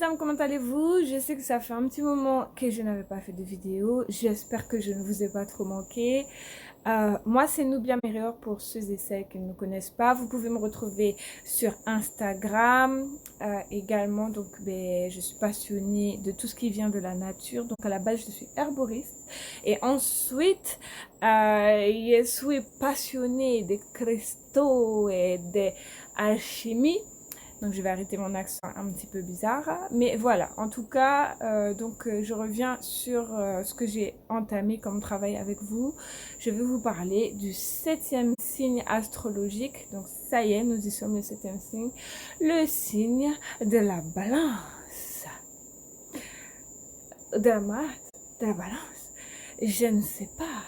Sam, comment allez-vous? Je sais que ça fait un petit moment que je n'avais pas fait de vidéo. J'espère que je ne vous ai pas trop manqué. Moi, c'est Nubia Merior pour ceux et celles qui ne me connaissent pas. Vous pouvez me retrouver sur Instagram également. Donc, je suis passionnée de tout ce qui vient de la nature. Donc, à la base, je suis herboriste. Et ensuite, je suis passionnée des cristaux et des alchimies. Donc je vais arrêter mon accent un petit peu bizarre. Mais voilà, en tout cas, je reviens sur ce que j'ai entamé comme travail avec vous. Je vais vous parler du 7e signe astrologique. Donc ça y est, nous y sommes, le 7e signe. Le signe de la balance. De la maths, de la balance. Je ne sais pas.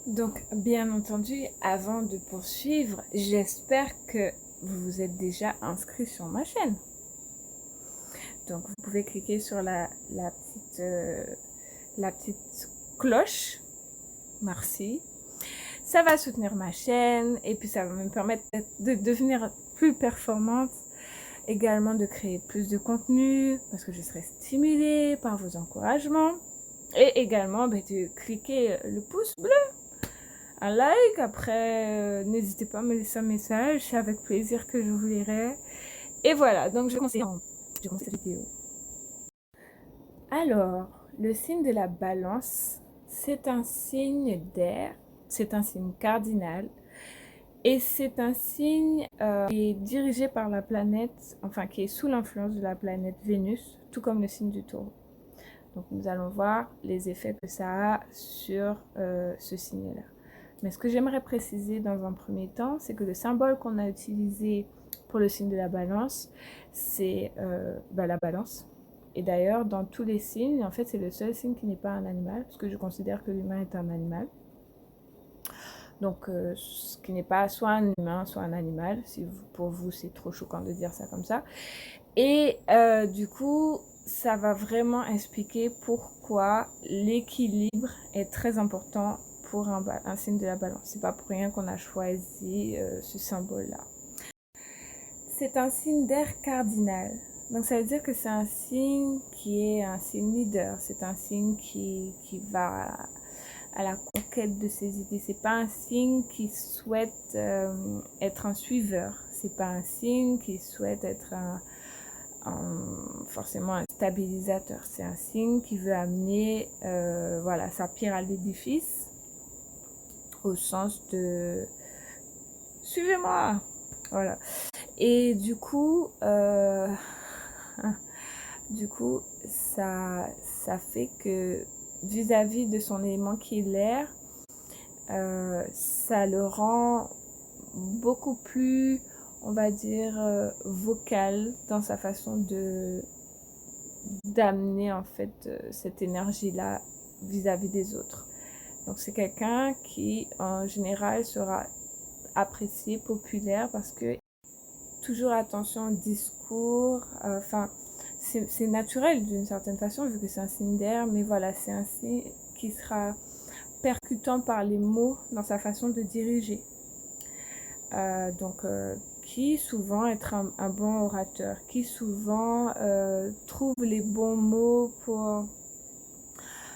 Donc, bien entendu, avant de poursuivre, j'espère que vous vous êtes déjà inscrit sur ma chaîne. Donc, vous pouvez cliquer sur la petite cloche. Merci. Ça va soutenir ma chaîne et puis ça va me permettre de devenir plus performante. Également de créer plus de contenu parce que je serai stimulée par vos encouragements. Et également de cliquer le pouce bleu, un like. Après, n'hésitez pas à me laisser un message, c'est avec plaisir que je vous lirai. Et voilà, donc je commence cette vidéo. Alors, le signe de la balance, c'est un signe d'air, c'est un signe cardinal. Et c'est un signe qui est dirigé par la planète, enfin qui est sous l'influence de la planète Vénus, tout comme le signe du Taureau. Donc nous allons voir les effets que ça a sur ce signe-là. Mais ce que j'aimerais préciser dans un premier temps, c'est que le symbole qu'on a utilisé pour le signe de la balance, c'est la balance. Et d'ailleurs, dans tous les signes, en fait, c'est le seul signe qui n'est pas un animal, parce que je considère que l'humain est un animal. Donc, ce qui n'est pas soit un humain, soit un animal. Si pour vous, c'est trop choquant de dire ça comme ça. Et du coup, ça va vraiment expliquer pourquoi l'équilibre est très important pour un signe de la balance. C'est pas pour rien qu'on a choisi ce symbole-là. C'est un signe d'air cardinal. Donc, ça veut dire que c'est un signe qui est un signe leader. C'est un signe qui va à la conquête de ses idées. C'est pas un signe qui souhaite être un suiveur. C'est pas un signe qui souhaite être forcément un stabilisateur. C'est un signe qui veut amener sa pierre à l'édifice au sens de suivez-moi. Voilà. Et du coup, ça fait que vis-à-vis de son élément qui est l'air, ça le rend beaucoup plus, on va dire, vocal dans sa façon d'amener en fait cette énergie-là vis-à-vis des autres. Donc c'est quelqu'un qui en général sera apprécié, populaire parce que toujours attention au discours, c'est naturel d'une certaine façon vu que c'est un signe d'air, mais voilà, c'est un signe qui sera percutant par les mots dans sa façon de diriger. Qui souvent être un bon orateur, qui souvent trouve les bons mots pour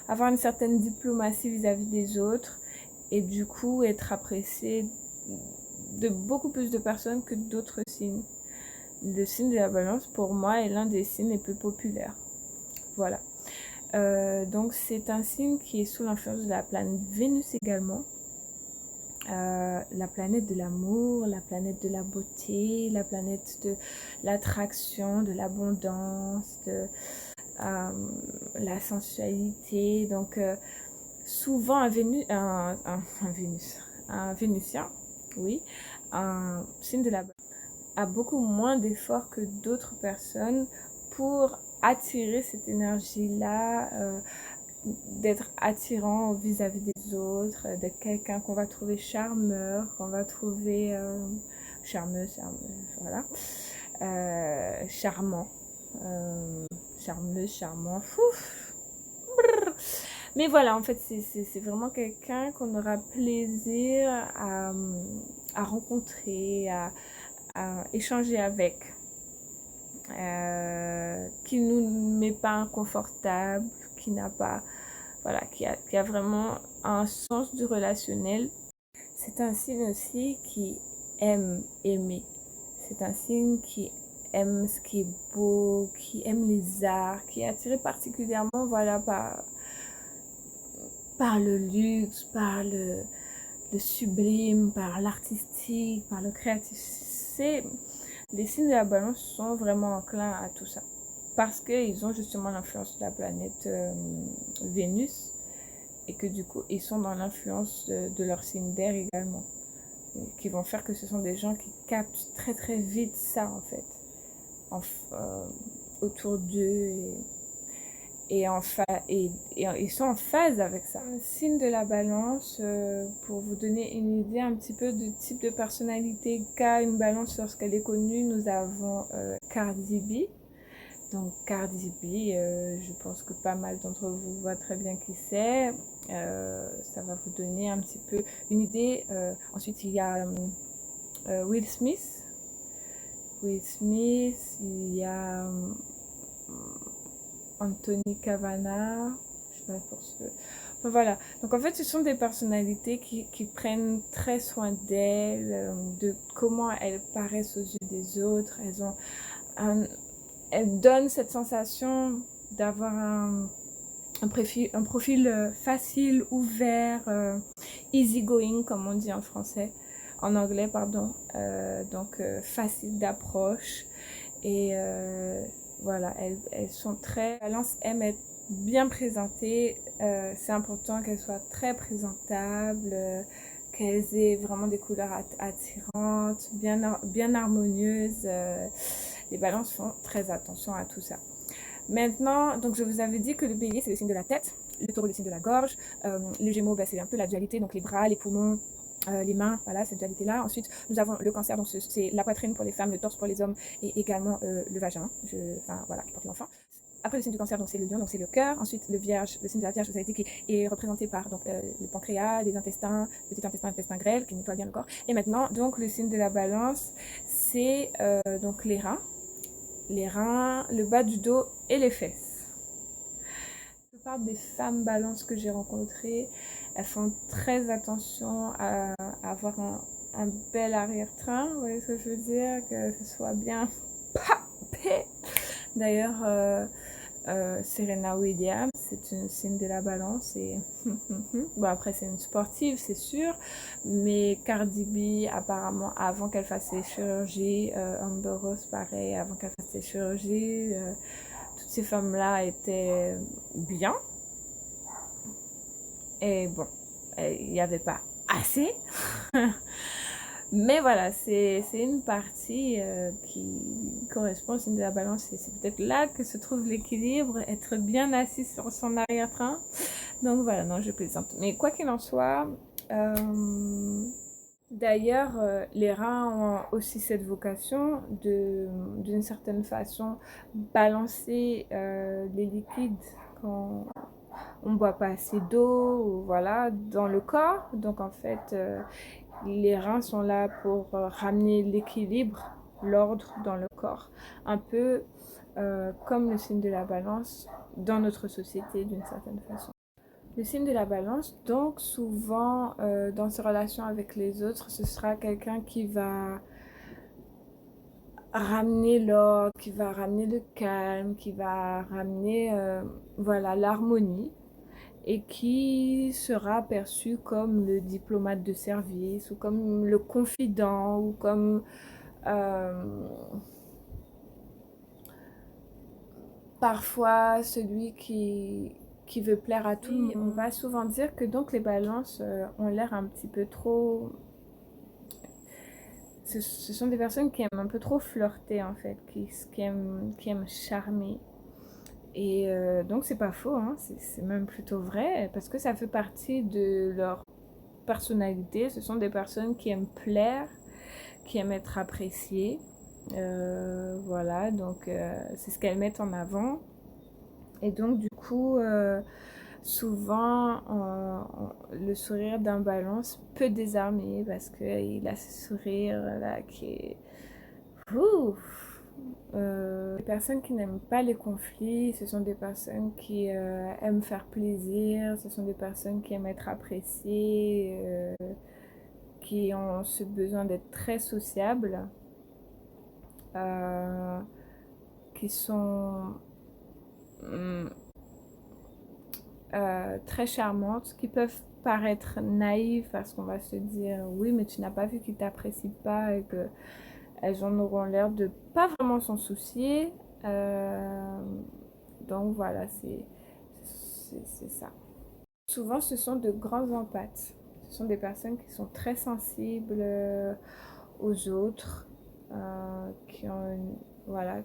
avoir une certaine diplomatie vis-à-vis des autres et du coup être apprécié de beaucoup plus de personnes que d'autres signes. Le signe de la balance, pour moi, est l'un des signes les plus populaires. Voilà. Donc, c'est un signe qui est sous l'influence de la planète Vénus également. La planète de l'amour, la planète de la beauté, la planète de l'attraction, de l'abondance, de la sensualité. Donc, souvent, un Vénusien, oui, un signe de la balance a beaucoup moins d'efforts que d'autres personnes pour attirer cette énergie-là, d'être attirant vis-à-vis des autres, d'être quelqu'un qu'on va trouver charmeur, qu'on va trouver charmeuse, voilà, charmant, charmeuse, charmant, fouf. Mais voilà, en fait, c'est vraiment quelqu'un qu'on aura plaisir à rencontrer, à échanger avec. qui ne nous met pas inconfortable, qui n'a pas, voilà, qui a vraiment un sens du relationnel. C'est un signe aussi qui aime aimer. C'est un signe qui aime ce qui est beau, qui aime les arts, qui est attiré particulièrement, voilà, par le luxe, par le sublime, par l'artistique, par le créatif. C'est, les signes de la balance sont vraiment enclins à tout ça. Parce qu'ils ont justement l'influence de la planète Vénus et que du coup, ils sont dans l'influence de leur signe d'air également. Qui vont faire que ce sont des gens qui captent très très vite ça en fait. En, autour d'eux et ils sont en phase avec ça. Un signe de la balance, pour vous donner une idée un petit peu du type de personnalité qu'a une balance lorsqu'elle est connue, nous avons Cardi B. Donc Cardi B, je pense que pas mal d'entre vous voient très bien qui c'est. Ça va vous donner un petit peu une idée. Ensuite, il y a Will Smith. Will Smith, il y a Anthony Cavana, je sais pas pour ce... Enfin, voilà, donc en fait ce sont des personnalités qui prennent très soin d'elles, de comment elles paraissent aux yeux des autres. Elles donnent cette sensation d'avoir un profil facile, ouvert, easy going comme on dit en français, en anglais pardon, donc facile d'approche et voilà, elles sont très... Balance aime être bien présentée, c'est important qu'elles soient très présentables, qu'elles aient vraiment des couleurs attirantes, bien harmonieuses. Les balances font très attention à tout ça. Maintenant, donc je vous avais dit que le bélier c'est le signe de la tête, le taureau le signe de la gorge, les gémeaux c'est un peu la dualité, donc les bras, les poumons, les mains, voilà cette dualité là. Ensuite nous avons le cancer, donc c'est la poitrine pour les femmes, le torse pour les hommes et également le vagin, voilà, qui porte l'enfant. Après le signe du cancer, donc c'est le lion, donc c'est le cœur. Ensuite le vierge, le signe de la vierge, vous avez dit, qui est représenté par donc, le pancréas, les intestins, petit intestin, intestin grêle, qui nettoie bien le corps. Et maintenant donc le signe de la balance, c'est donc les reins, le bas du dos et les fesses. La plupart des femmes balances que j'ai rencontrées, elles font très attention à avoir un bel arrière-train, vous voyez ce que je veux dire, que ce soit bien papé. D'ailleurs, Serena Williams, c'est une signe de la balance et bon après c'est une sportive c'est sûr, mais Cardi B apparemment avant qu'elle fasse ses chirurgies, Amber Rose pareil avant qu'elle fasse ses chirurgies, toutes ces femmes là étaient bien et bon il n'y avait pas assez. Mais voilà, c'est une partie qui correspond au signe de la balance. Et c'est peut-être là que se trouve l'équilibre, être bien assis sur son arrière-train. Donc voilà, non, je plaisante. Mais quoi qu'il en soit, d'ailleurs, les reins ont aussi cette vocation d'une certaine façon, balancer les liquides quand on ne boit pas assez d'eau, voilà, dans le corps. Donc en fait, les reins sont là pour ramener l'équilibre, l'ordre dans le corps. Un peu comme le signe de la balance dans notre société d'une certaine façon. Le signe de la balance, donc souvent dans ses relations avec les autres, ce sera quelqu'un qui va ramener l'ordre, qui va ramener le calme, qui va ramener voilà, l'harmonie et qui sera perçu comme le diplomate de service ou comme le confident ou comme parfois celui qui veut plaire à tout le monde. On va souvent dire que donc les balances ont l'air un petit peu trop... Ce sont des personnes qui aiment un peu trop flirter en fait, qui aiment charmer. Et donc c'est pas faux, hein, c'est même plutôt vrai, parce que ça fait partie de leur personnalité. Ce sont des personnes qui aiment plaire, qui aiment être appréciées. Voilà, donc c'est ce qu'elles mettent en avant. Et donc du coup, souvent, le sourire d'un balance peut désarmer parce qu'il a ce sourire là qui est... Ouf, Les personnes qui n'aiment pas les conflits, ce sont des personnes qui aiment faire plaisir, ce sont des personnes qui aiment être appréciées, qui ont ce besoin d'être très sociables, euh, qui sont très charmantes, qui peuvent paraître naïves parce qu'on va se dire oui mais tu n'as pas vu qu'ils t'apprécient pas et que elles en auront l'air de pas vraiment s'en soucier. Euh, donc voilà, c'est ça. Souvent, ce sont de grands empathes. Ce sont des personnes qui sont très sensibles aux autres, qui ont voilà,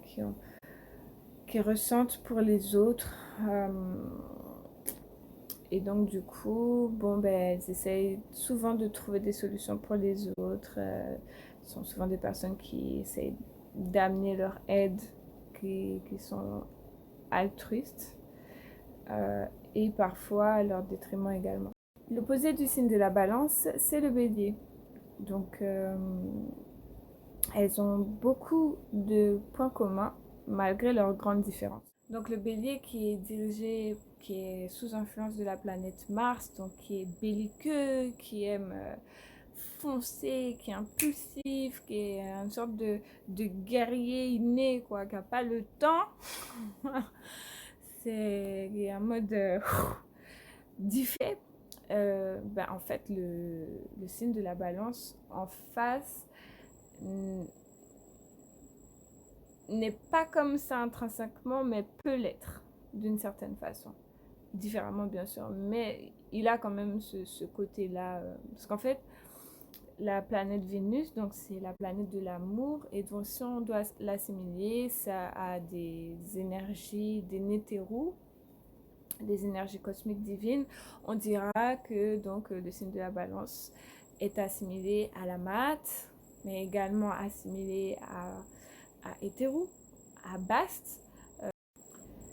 qui ressentent pour les autres. Et donc du coup, bon ben, elles essayent souvent de trouver des solutions pour les autres. Ce sont souvent des personnes qui essayent d'amener leur aide, qui sont altruistes, et parfois à leur détriment également. L'opposé du signe de la balance, c'est le bélier. Donc elles ont beaucoup de points communs malgré leurs grandes différences. Donc le bélier qui est dirigé, qui est sous influence de la planète Mars, donc qui est belliqueux, qui aime foncer, qui est impulsif, qui est une sorte de guerrier inné, quoi, qui n'a pas le temps. C'est un mode diffé. Ben, en fait, le signe de la balance en face n'est pas comme ça intrinsèquement, mais peut l'être d'une certaine façon. Différemment, bien sûr, mais il a quand même ce côté-là. Parce qu'en fait, la planète Vénus, donc c'est la planète de l'amour, et donc si on doit l'assimiler, ça a des énergies, des nétérous, des énergies cosmiques divines. On dira que donc le signe de la balance est assimilé à la mate, mais également assimilé à hétéro, à baste,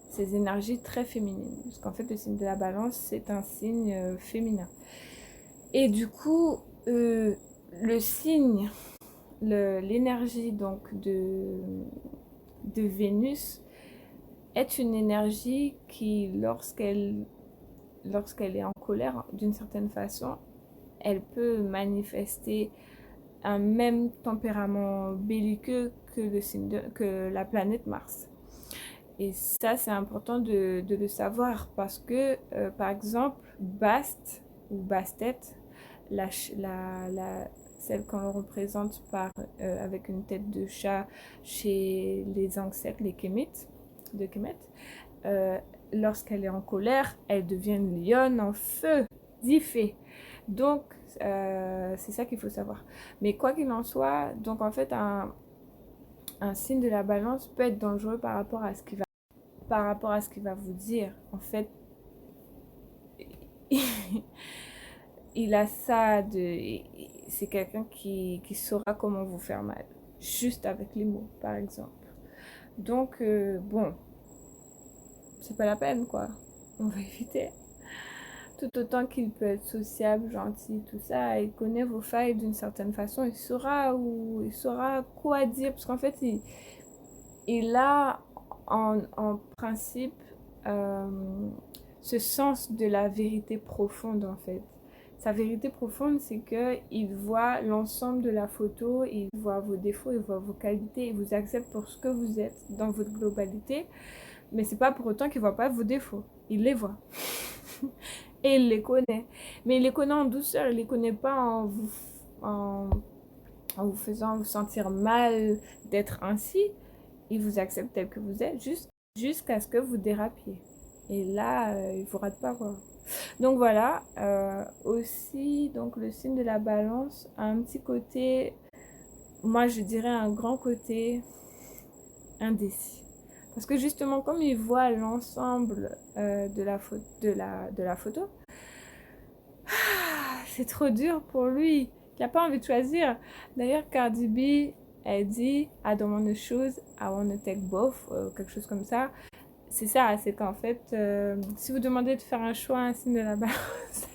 ces énergies très féminines. Parce qu'en fait, le signe de la balance, c'est un signe féminin. Et du coup, le signe, l'énergie donc de Vénus est une énergie qui, lorsqu'elle est en colère, d'une certaine façon, elle peut manifester un même tempérament belliqueux que, que la planète Mars. Et ça, c'est important de le savoir parce que, par exemple, Bast ou Bastet, celle qu'on représente avec une tête de chat chez les ancêtres, les Kémites, de Kemet, lorsqu'elle est en colère, elle devient une lionne en feu, d'Ifé. Donc, c'est ça qu'il faut savoir. Mais quoi qu'il en soit, donc en fait, un signe de la balance peut être dangereux par rapport à ce qu'il va vous dire. En fait, il a ça de... C'est quelqu'un qui saura comment vous faire mal. Juste avec les mots, par exemple. Donc, bon, c'est pas la peine, quoi. On va éviter. Tout autant qu'il peut être sociable, gentil, tout ça, il connaît vos failles d'une certaine façon. Il saura quoi dire. Parce qu'en fait, il a en principe ce sens de la vérité profonde, en fait. Sa vérité profonde, c'est qu'il voit l'ensemble de la photo, il voit vos défauts, il voit vos qualités, il vous accepte pour ce que vous êtes dans votre globalité. Mais c'est pas pour autant qu'il voit pas vos défauts. Il les voit. Et il les connaît. Mais il les connaît en douceur, il les connaît pas en vous faisant vous sentir mal d'être ainsi. Il vous accepte tel que vous êtes, jusqu'à ce que vous dérapiez. Et là, il ne vous rate pas, quoi. Donc voilà, aussi, donc le signe de la balance a un petit côté, moi je dirais un grand côté indécis. Parce que justement, comme il voit l'ensemble de la photo, c'est trop dur pour lui. Il n'a pas envie de choisir. D'ailleurs, Cardi B, elle dit I don't want to choose, I want to take both, quelque chose comme ça. C'est ça, c'est qu'en fait, si vous demandez de faire un choix, un signe de la balance,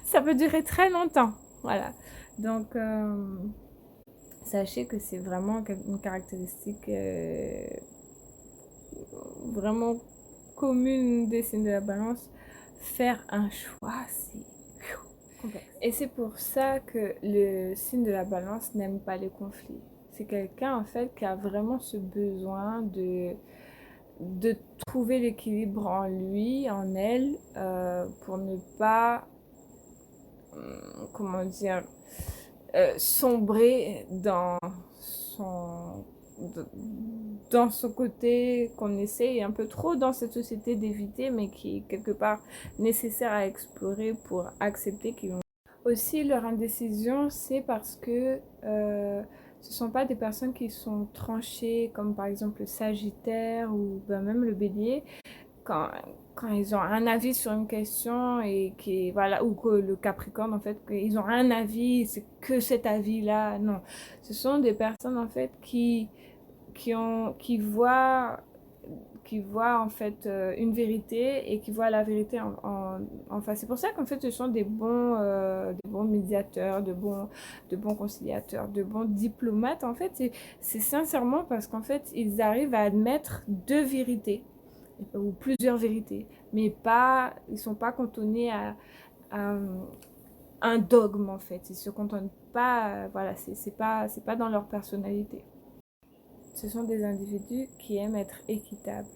ça peut durer très longtemps. Voilà. Donc, Sachez que c'est vraiment une caractéristique vraiment commune des signes de la balance. Faire un choix, c'est complexe. Et c'est pour ça que le signe de la balance n'aime pas les conflits. C'est quelqu'un en fait qui a vraiment ce besoin de trouver l'équilibre en lui, en elle, pour ne pas, comment dire, sombrer son, dans ce côté qu'on essaie un peu trop dans cette société d'éviter, mais qui est quelque part nécessaire à explorer pour accepter qu'ils vont. Aussi, leur indécision, c'est parce que ce ne sont pas des personnes qui sont tranchées, comme par exemple le Sagittaire ou ben même le Bélier, quand, quand ils ont un avis sur une question et qui voilà, ou que le Capricorne en fait, qu'ils ont un avis, c'est que cet avis-là. Non, ce sont des personnes en fait qui voient en fait une vérité et qui voient la vérité en face. C'est pour ça qu'en fait ce sont des bons médiateurs, de bons conciliateurs, de bons diplomates. En fait, c'est sincèrement parce qu'en fait ils arrivent à admettre deux vérités ou plusieurs vérités, mais pas, ils sont pas cantonnés à un dogme en fait. Ils se contentent pas, voilà, c'est pas dans leur personnalité. Ce sont des individus qui aiment être équitables.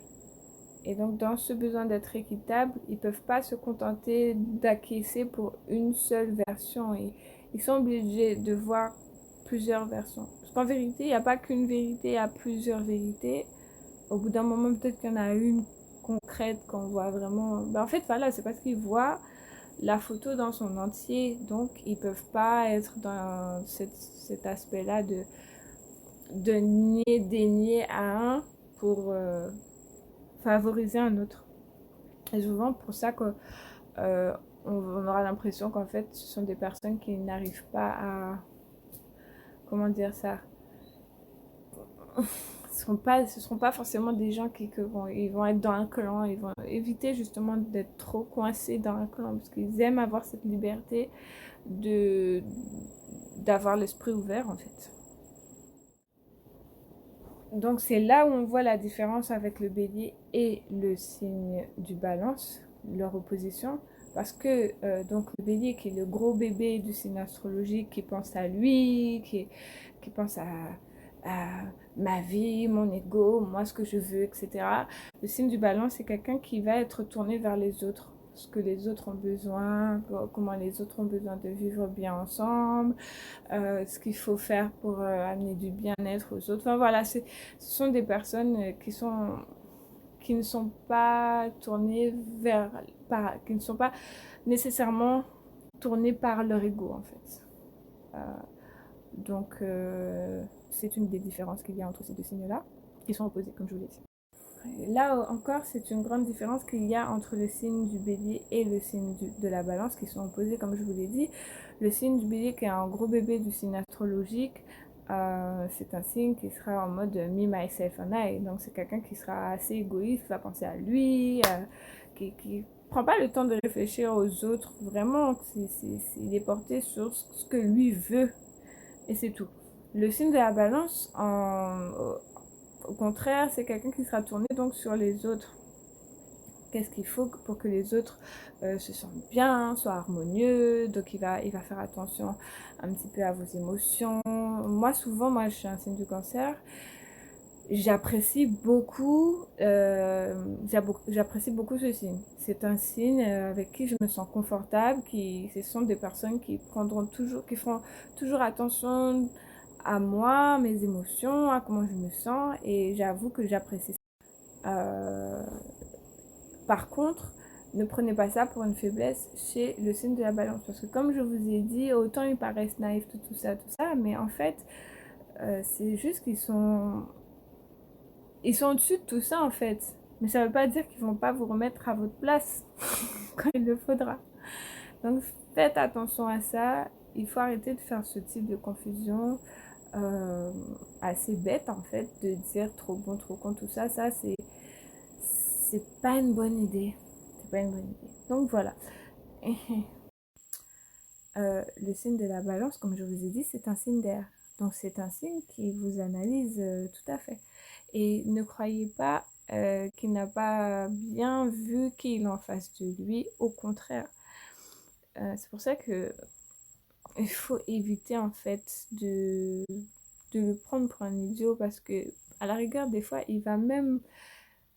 Et donc, dans ce besoin d'être équitable, ils ne peuvent pas se contenter d'acquiescer pour une seule version. Et ils sont obligés de voir plusieurs versions. Parce qu'en vérité, il n'y a pas qu'une vérité, il y a plusieurs vérités. Au bout d'un moment, peut-être qu'il y en a une concrète qu'on voit vraiment. Ben, en fait, voilà, c'est parce qu'ils voient la photo dans son entier. Donc, ils ne peuvent pas être dans cet aspect-là de nier, dénier à un pour favoriser un autre. Et souvent pour ça que on aura l'impression qu'en fait ce sont des personnes qui n'arrivent pas à, comment dire ça, ce seront pas forcément des gens ils vont être dans un clan, ils vont éviter justement d'être trop coincés dans un clan parce qu'ils aiment avoir cette liberté de d'avoir l'esprit ouvert en fait. Donc c'est là où on voit la différence avec le bélier et le signe du balance, leur opposition. Parce que donc le bélier qui est le gros bébé du signe astrologique, qui pense à lui, qui pense à ma vie, mon ego, moi ce que je veux, etc. Le signe du balance, c'est quelqu'un qui va être tourné vers les autres, ce que les autres ont besoin, comment les autres ont besoin de vivre bien ensemble, ce qu'il faut faire pour amener du bien-être aux autres. Enfin voilà, ce sont des personnes qui ne sont pas tournées qui ne sont pas nécessairement tournées par leur ego en fait. Euh, donc c'est une des différences qu'il y a entre ces deux signes-là, qui sont opposés comme je vous l'ai dit. Là encore, c'est une grande différence qu'il y a entre le signe du bélier et le signe de la balance qui sont opposés, comme je vous l'ai dit. Le signe du bélier qui est un gros bébé du signe astrologique, c'est un signe qui sera en mode me, myself and I. Donc c'est quelqu'un qui sera assez égoïste, qui va penser à lui, qui prend pas le temps de réfléchir aux autres. Vraiment, il est porté sur ce que lui veut et c'est tout. Le signe de la balance, au contraire, c'est quelqu'un qui sera tourné donc sur les autres. Qu'est-ce qu'il faut pour que les autres se sentent bien, soient harmonieux. Donc il va faire attention un petit peu à vos émotions. Moi souvent, je suis un signe du cancer. J'apprécie beaucoup ce signe. C'est un signe avec qui je me sens confortable, ce sont des personnes qui feront toujours attention à moi, mes émotions, à comment je me sens, et j'avoue que j'apprécie ça. Par contre, ne prenez pas ça pour une faiblesse chez le signe de la balance, parce que comme je vous ai dit, autant ils paraissent naïfs, tout ça, mais en fait, c'est juste ils sont au-dessus de tout ça en fait. Mais ça ne veut pas dire qu'ils vont pas vous remettre à votre place quand il le faudra. Donc faites attention à ça. Il faut arrêter de faire ce type de confusion assez bête en fait, de dire trop bon, trop con, tout ça. Ça, c'est pas une bonne idée. C'est pas une bonne idée. Donc voilà. Le signe de la balance, comme je vous ai dit, c'est un signe d'air. Donc c'est un signe qui vous analyse tout à fait. Et ne croyez pas qu'il n'a pas bien vu qui il en face de lui, au contraire. C'est pour ça que il faut éviter en fait de le prendre pour un idiot parce que à la rigueur des fois il va même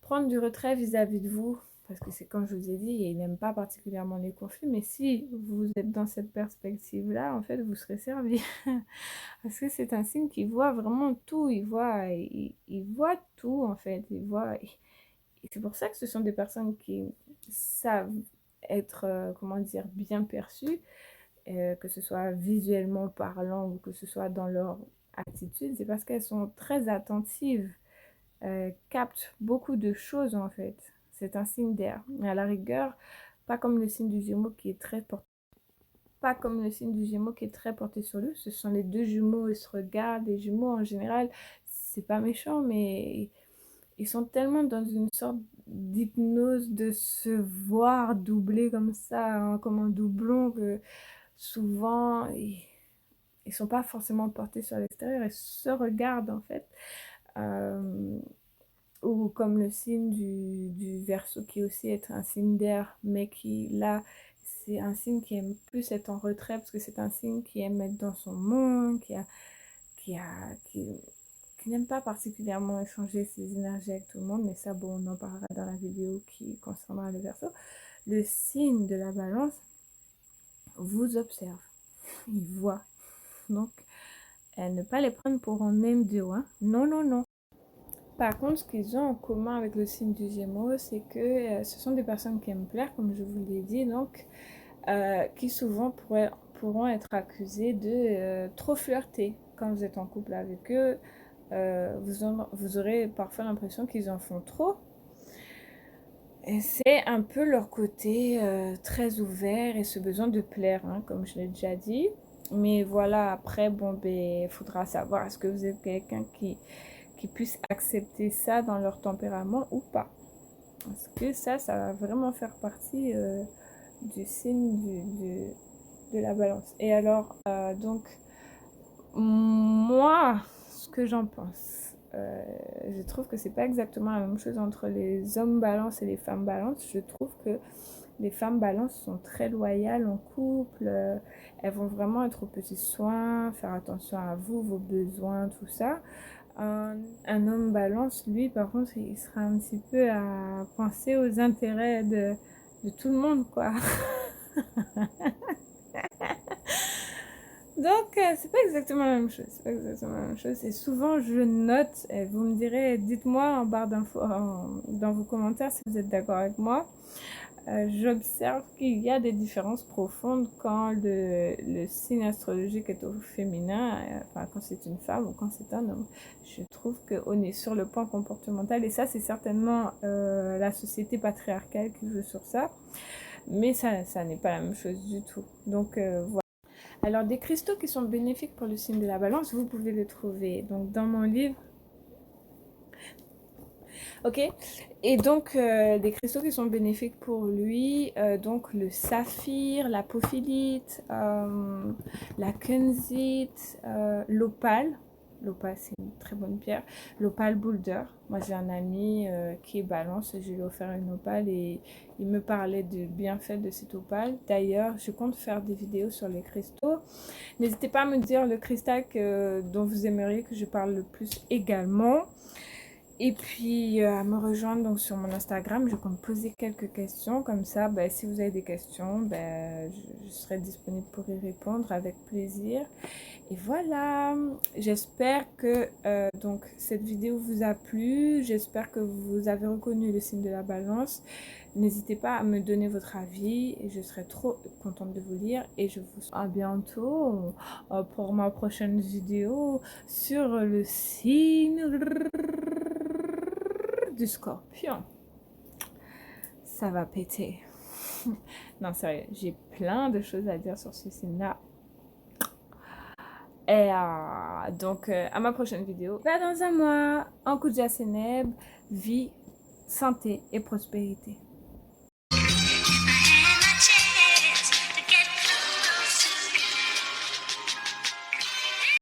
prendre du retrait vis-à-vis de vous parce que c'est comme je vous ai dit, il n'aime pas particulièrement les conflits, mais si vous êtes dans cette perspective-là, en fait, vous serez servi. Parce que c'est un signe qui voit vraiment tout, il voit tout en fait, il voit... Et c'est pour ça que ce sont des personnes qui savent être, comment dire, bien perçues, que ce soit visuellement parlant ou que ce soit dans leur attitude, c'est parce qu'elles sont très attentives, captent beaucoup de choses en fait. C'est un signe d'air. À la rigueur, pas comme le signe du Gémeaux qui est très porté. Pas comme le signe du Gémeaux qui est très porté sur lui. Ce sont les deux jumeaux, ils se regardent. Les jumeaux en général, c'est pas méchant, mais ils sont tellement dans une sorte d'hypnose de se voir doubler comme ça, hein, comme un doublon, que souvent ils sont pas forcément portés sur l'extérieur, ils se regardent en fait. Euh, ou comme le signe du Verseau qui aussi est un signe d'air, mais qui là, c'est un signe qui aime plus être en retrait parce que c'est un signe qui aime être dans son monde, qui, a, qui, qui n'aime pas particulièrement échanger ses énergies avec tout le monde, mais ça, bon, on en parlera dans la vidéo qui concernera le Verseau. Le signe de la Balance vous observe, il voit. Donc, ne pas les prendre pour un idiot, hein. Non, non, non. Par contre, ce qu'ils ont en commun avec le signe du Gémeaux, c'est que ce sont des personnes qui aiment plaire, comme je vous l'ai dit, donc qui souvent pourront être accusées de trop flirter. Quand vous êtes en couple avec eux, vous aurez parfois l'impression qu'ils en font trop. Et c'est un peu leur côté très ouvert et ce besoin de plaire, hein, comme je l'ai déjà dit. Mais voilà, après, bon, ben, il faudra savoir est-ce que vous êtes quelqu'un qui puisse accepter ça dans leur tempérament ou pas. Parce que ça va vraiment faire partie du signe de la balance. Et alors, donc, moi, ce que j'en pense, je trouve que c'est pas exactement la même chose entre les hommes balance et les femmes balance. Je trouve que les femmes balance sont très loyales en couple, elles vont vraiment être aux petits soins, faire attention à vous, vos besoins, tout ça. Un homme balance, lui, par contre, il sera un petit peu à penser aux intérêts de tout le monde, quoi. Donc, c'est pas exactement la même chose. C'est pas exactement la même chose. Et souvent, je note, et vous me direz, dites-moi en barre d'infos, dans vos commentaires si vous êtes d'accord avec moi. J'observe qu'il y a des différences profondes quand le signe astrologique est au féminin, enfin, quand c'est une femme ou quand c'est un homme. Je trouve qu'on est sur le point comportemental et ça, c'est certainement la société patriarcale qui joue sur ça. Mais ça n'est pas la même chose du tout. Donc, voilà. Alors, des cristaux qui sont bénéfiques pour le signe de la balance, vous pouvez les trouver donc, dans mon livre. Ok, et donc des cristaux qui sont bénéfiques pour lui, donc le saphir, la pophylite, la kunzite, l'opale. L'opale, c'est une très bonne pierre. L'opale boulder. Moi, j'ai un ami qui est balance et je lui ai offert une opale et il me parlait du bienfait de cette opale. D'ailleurs, je compte faire des vidéos sur les cristaux. N'hésitez pas à me dire le cristal dont vous aimeriez que je parle le plus également. Et puis à me rejoindre donc sur mon Instagram, je compte poser quelques questions. Comme ça, ben, si vous avez des questions, ben, je serai disponible pour y répondre avec plaisir. Et voilà, j'espère que donc, cette vidéo vous a plu. J'espère que vous avez reconnu le signe de la balance. N'hésitez pas à me donner votre avis et je serai trop contente de vous lire. Et je vous dis à bientôt pour ma prochaine vidéo sur le signe du Scorpion. Ça va péter. Non, sérieux, j'ai plein de choses à dire sur ce signe-là. Et donc, à ma prochaine vidéo. Là, dans un mois, en Kuja Seneb, vie, santé et prospérité.